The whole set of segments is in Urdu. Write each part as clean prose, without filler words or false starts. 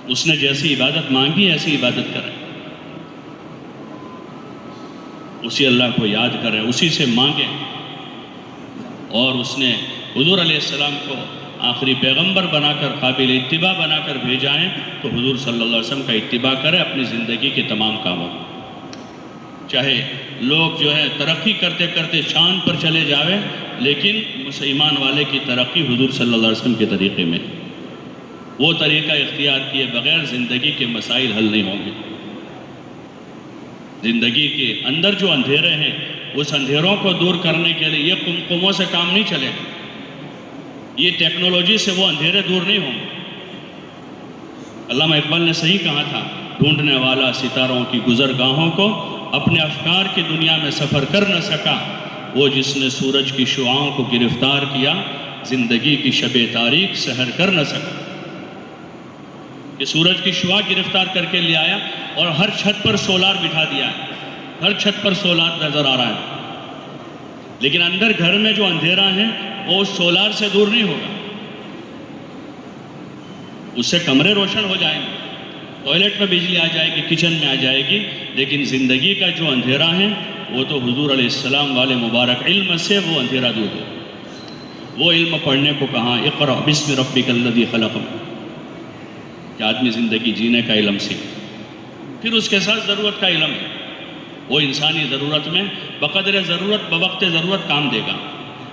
اس نے جیسی عبادت مانگی ایسی عبادت کریں، اسی اللہ کو یاد کریں، اسی سے مانگیں۔ اور اس نے حضور علیہ السلام کو آخری پیغمبر بنا کر قابل اتباع بنا کر بھیجا ہے، تو حضور صلی اللہ علیہ وسلم کا اتباع کریں اپنی زندگی کے تمام کاموں میں۔ چاہے لوگ جو ہے ترقی کرتے کرتے چاند پر چلے جاوے، لیکن مسلمان والے کی ترقی حضور صلی اللہ علیہ وسلم کے طریقے میں، وہ طریقہ اختیار کیے بغیر زندگی کے مسائل حل نہیں ہوں گے۔ زندگی کے اندر جو اندھیرے ہیں، اس اندھیروں کو دور کرنے کے لیے یہ قمقموں سے کام نہیں چلے، یہ ٹیکنالوجی سے وہ اندھیرے دور نہیں ہوں گے۔ علامہ اقبال نے صحیح کہا تھا، ڈھونڈنے والا ستاروں کی گزرگاہوں کو اپنے افکار کی دنیا میں سفر کر نہ سکا، وہ جس نے سورج کی شعاعوں کو گرفتار کیا، زندگی کی شب تاریک سحر کر نہ سکا۔ کہ سورج کی شعاع گرفتار کر کے لے آیا اور ہر چھت پر سولار بٹھا دیا ہے، ہر چھت پر سولار نظر آ رہا ہے، لیکن اندر گھر میں جو اندھیرا ہے وہ اس سولار سے دور نہیں ہوگا، اس سے کمرے روشن ہو جائیں گے، ٹوائلٹ میں بجلی آ جائے گی، کچن میں آ جائے گی، لیکن زندگی کا جو اندھیرا ہے وہ تو حضور علیہ السلام والے مبارک علم سے وہ اندھیرا دور ہو۔ وہ علم پڑھنے کو کہاں، اقرأ بسم ربک الذی خلق، کہ آدمی زندگی جینے کا علم سیکھ، پھر اس کے ساتھ ضرورت کا علم ہے، وہ انسانی ضرورت میں بقدر ضرورت بوقت ضرورت کام دے گا،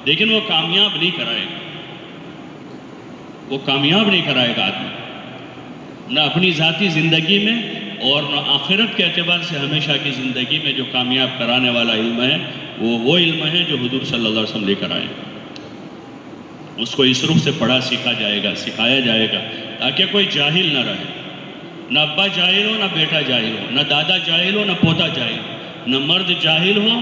لیکن وہ کامیاب نہیں کرائے گا، وہ کامیاب نہیں کرائے گا آدمی، نہ اپنی ذاتی زندگی میں اور نہ آخرت کے اعتبار سے ہمیشہ کی زندگی میں۔ جو کامیاب کرانے والا علم ہے وہ علم ہے جو حضور صلی اللہ علیہ وسلم لے کر آئے، اس کو اس رخ سے پڑھا سیکھا جائے گا، سکھایا جائے گا، تاکہ کوئی جاہل نہ رہے، نہ ابا جاہل ہو، نہ بیٹا جاہل ہو، نہ دادا جاہل ہو، نہ پوتا جاہل ہو، نہ مرد جاہل ہو،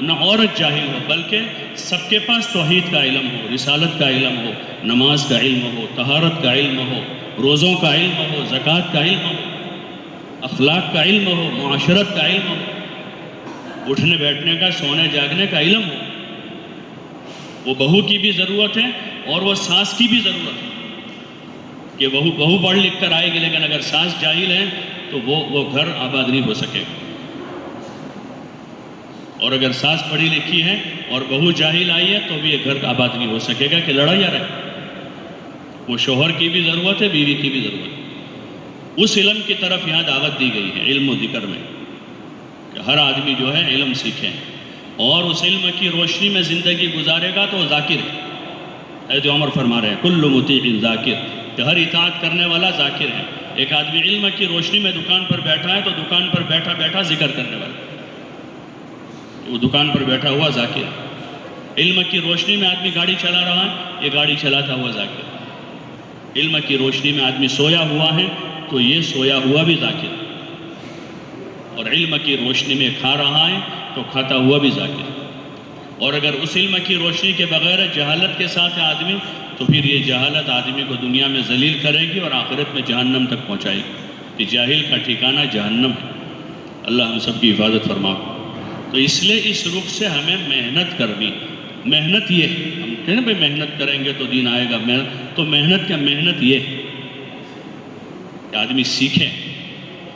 نہ عورت جاہل ہو، بلکہ سب کے پاس توحید کا علم ہو، رسالت کا علم ہو، نماز کا علم ہو، طہارت کا علم ہو، روزوں کا علم ہو، زکوٰۃ کا علم ہو، اخلاق کا علم ہو، معاشرت کا علم ہو، اٹھنے بیٹھنے کا، سونے جاگنے کا علم ہو۔ وہ بہو کی بھی ضرورت ہے اور وہ ساس کی بھی ضرورت ہے، کہ بہو پڑھ لکھ کر آئے گی، لیکن اگر ساس جاہل ہے تو وہ گھر آباد نہیں ہو سکے گا، اور اگر ساس پڑھی لکھی ہے اور بہو جاہل آئی ہے تو بھی یہ گھر آباد نہیں ہو سکے گا، کہ لڑائیاں رہے۔ وہ شوہر کی بھی ضرورت ہے، بیوی کی بھی ضرورت ہے۔ اس علم کی طرف یہاں دعوت دی گئی ہے، علم و ذکر میں، کہ ہر آدمی جو ہے علم سیکھے، اور اس علم کی روشنی میں زندگی گزارے گا تو وہ ذاکر ہے۔ حضرت عمر فرما رہے ہیں، کل مطیع ذاکر، کہ ہر اطاعت کرنے والا ذاکر ہے۔ ایک آدمی علم کی روشنی میں دکان پر بیٹھا ہے تو دکان پر بیٹھا بیٹھا ذکر کرنے والا، وہ دکان پر بیٹھا ہوا ذاکر ہے۔ علم کی روشنی میں آدمی گاڑی چلا رہا ہے، یہ گاڑی چلاتا ہوا ذاکر ہے۔ علم کی روشنی میں آدمی سویا ہوا ہے تو یہ سویا ہوا بھی ذاکر ہے، اور علم کی روشنی میں کھا رہا ہے تو کھاتا ہوا بھی ذاکر ہے۔ اور اگر اس علم کی روشنی کے بغیر جہالت کے ساتھ ہے آدمی، تو پھر یہ جہالت آدمی کو دنیا میں ذلیل کرے گی اور آخرت میں جہنم تک پہنچائے گی، کہ جاہل کا ٹھکانہ جہنم ہے۔ اللہ ہم سب کی حفاظت فرمائے۔ تو اس لیے اس رخ سے ہمیں محنت کرنی، محنت یہ ہے، ہم کہیں نا بھائی محنت کریں گے تو دین آئے گا، تو محنت کیا، محنت یہ ہے کہ آدمی سیکھے،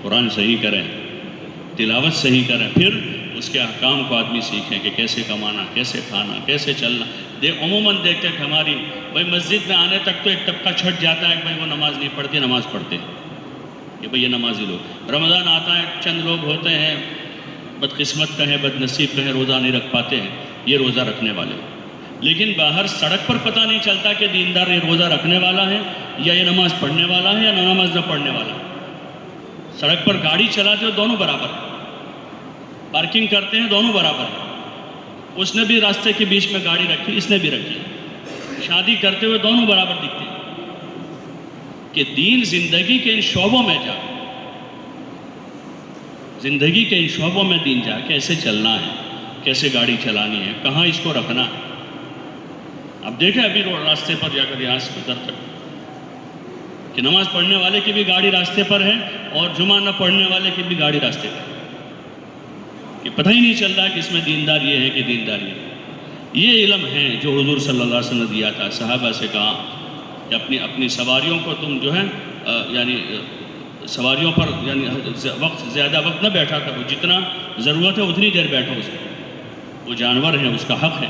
قرآن صحیح کریں، تلاوت صحیح کریں، پھر اس کے احکام کو آدمی سیکھیں کہ کیسے کمانا، کیسے کھانا، کیسے چلنا۔ عموماً دیکھتے ہیں کہ ہماری بھائی مسجد میں آنے تک تو ایک طبقہ چھٹ جاتا ہے کہ بھائی وہ نماز نہیں پڑھتے، نماز پڑھتے ہیں، کہ بھائی یہ نمازی لوگ۔ رمضان آتا ہے، چند لوگ ہوتے ہیں بدقسمت کہیں، بد نصیب کہیں، روزہ نہیں رکھ پاتے ہیں، یہ روزہ رکھنے والے۔ لیکن باہر سڑک پر پتہ نہیں چلتا کہ دیندار یہ روزہ رکھنے والا ہے یا یہ نماز پڑھنے والا ہے یا نماز نہ پڑھنے والا ہے۔ سڑک پر گاڑی چلاتے ہو دونوں برابر ہیں، پارکنگ کرتے ہیں دونوں برابر ہیں، اس نے بھی راستے کے بیچ میں گاڑی رکھی، اس نے بھی رکھی، شادی کرتے ہوئے دونوں برابر دکھتے ہیں۔ کہ دین زندگی کے ان شعبوں میں جا، زندگی کے ان شعبوں میں دین جا، کیسے چلنا ہے، کیسے گاڑی چلانی ہے، کہاں اس کو رکھنا ہے۔ اب دیکھیں ابھی راستے پر جا کر یہاں سے ادھر تک کہ نماز پڑھنے والے کی بھی گاڑی راستے پر ہے اور جمعہ نہ پڑھنے والے کی بھی گاڑی راستے پر ہے، کہ پتہ ہی نہیں چل رہا کہ اس میں دیندار یہ ہے کہ دیندار یہ ہے۔ یہ علم ہے جو حضور صلی اللہ علیہ وسلم نے دیا تھا، صحابہ سے کہا کہ اپنی سواریوں کو تم جو ہے یعنی سواریوں پر یعنی زیادہ وقت نہ بیٹھا کرو، جتنا ضرورت ہے اتنی دیر بیٹھو اس میں، وہ جانور ہے، اس کا حق ہے،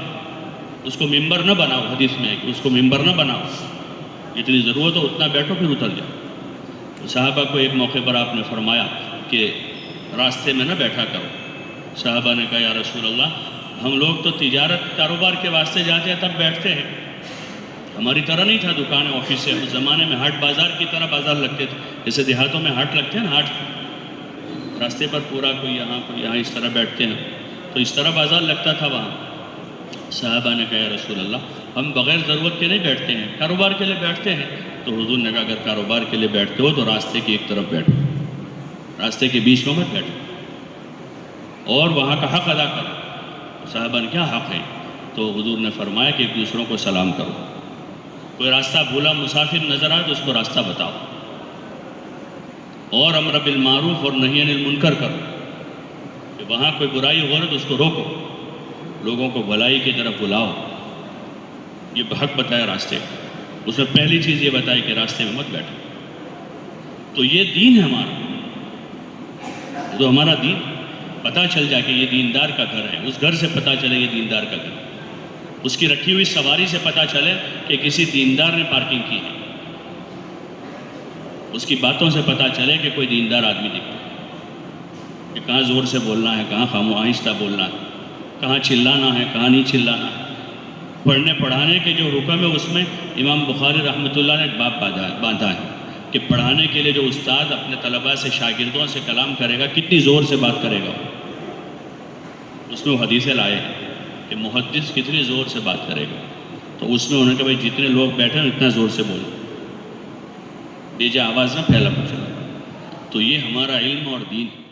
اس کو ممبر نہ بناؤ، حدیث میں ہے کہ اس کو ممبر نہ بناؤ، جتنی ضرورت ہو اتنا بیٹھو پھر اتر جاؤ۔ صحابہ کو ایک موقع پر آپ نے فرمایا کہ راستے میں نہ بیٹھا کرو۔ صحابہ نے کہا یا رسول اللہ، ہم لوگ تو تجارت کاروبار کے واسطے جاتے ہیں تب بیٹھتے ہیں، ہماری طرح نہیں تھا دکان آفس سے، اس زمانے میں ہاٹ بازار کی طرح بازار لگتے تھے، جیسے دیہاتوں میں ہاٹ لگتے ہیں نا، ہاٹ راستے پر پورا کوئی یہاں اس طرح بیٹھتے ہیں، تو اس طرح بازار لگتا تھا وہاں۔ صحابہ نے کہا یا رسول اللہ، ہم بغیر ضرورت کے نہیں بیٹھتے ہیں، کاروبار کے لیے بیٹھتے ہیں۔ تو حضور نے کہا اگر کاروبار کے لیے بیٹھتے ہو تو راستے کی ایک طرف بیٹھو، راستے کے بیچ میں مت بیٹھو اور وہاں کا حق ادا کرو۔ صحابہ نے کیا حق ہے؟ تو حضور نے فرمایا کہ ایک دوسروں کو سلام کرو، کوئی راستہ بھولا مسافر نظر آئے تو اس کو راستہ بتاؤ، اور امر بالمعروف اور نہی عن المنکر کرو، کہ وہاں کوئی برائی ہو رہا تو اس کو روکو، لوگوں کو بھلائی کی طرف بلاؤ۔ یہ حق بتایا راستے کا، اس میں پہلی چیز یہ بتائی کہ راستے میں مت بیٹھو۔ تو یہ دین ہے ہمارا، تو ہمارا دین پتہ چل جائے کہ یہ دیندار کا گھر ہے، اس گھر سے پتہ چلے یہ دیندار کا گھر ہے، اس کی رکھی ہوئی سواری سے پتہ چلے کہ کسی دیندار نے پارکنگ کی ہے، اس کی باتوں سے پتہ چلے کہ کوئی دیندار آدمی دکھتا ہے، کہ کہاں زور سے بولنا ہے، کہاں آہستہ بولنا ہے، کہاں چلانا ہے، کہاں نہیں چلانا ہے۔ پڑھنے پڑھانے کے جو حکم ہے اس میں امام بخاری رحمۃ اللہ نے ایک باب باندھا ہے کہ پڑھانے کے لیے جو استاد اپنے طلباء سے شاگردوں سے کلام کرے گا کتنی زور سے بات کرے گا، اس میں وہ حدیثیں لائے ہیں کہ محدث کتنی زور سے بات کرے گا۔ تو اس میں انہوں نے کہا بھائی جتنے لوگ بیٹھے ہیں اتنا زور سے بولو، بے جا آواز نہ پھیلا کچھ۔ تو یہ ہمارا علم اور دین ہے۔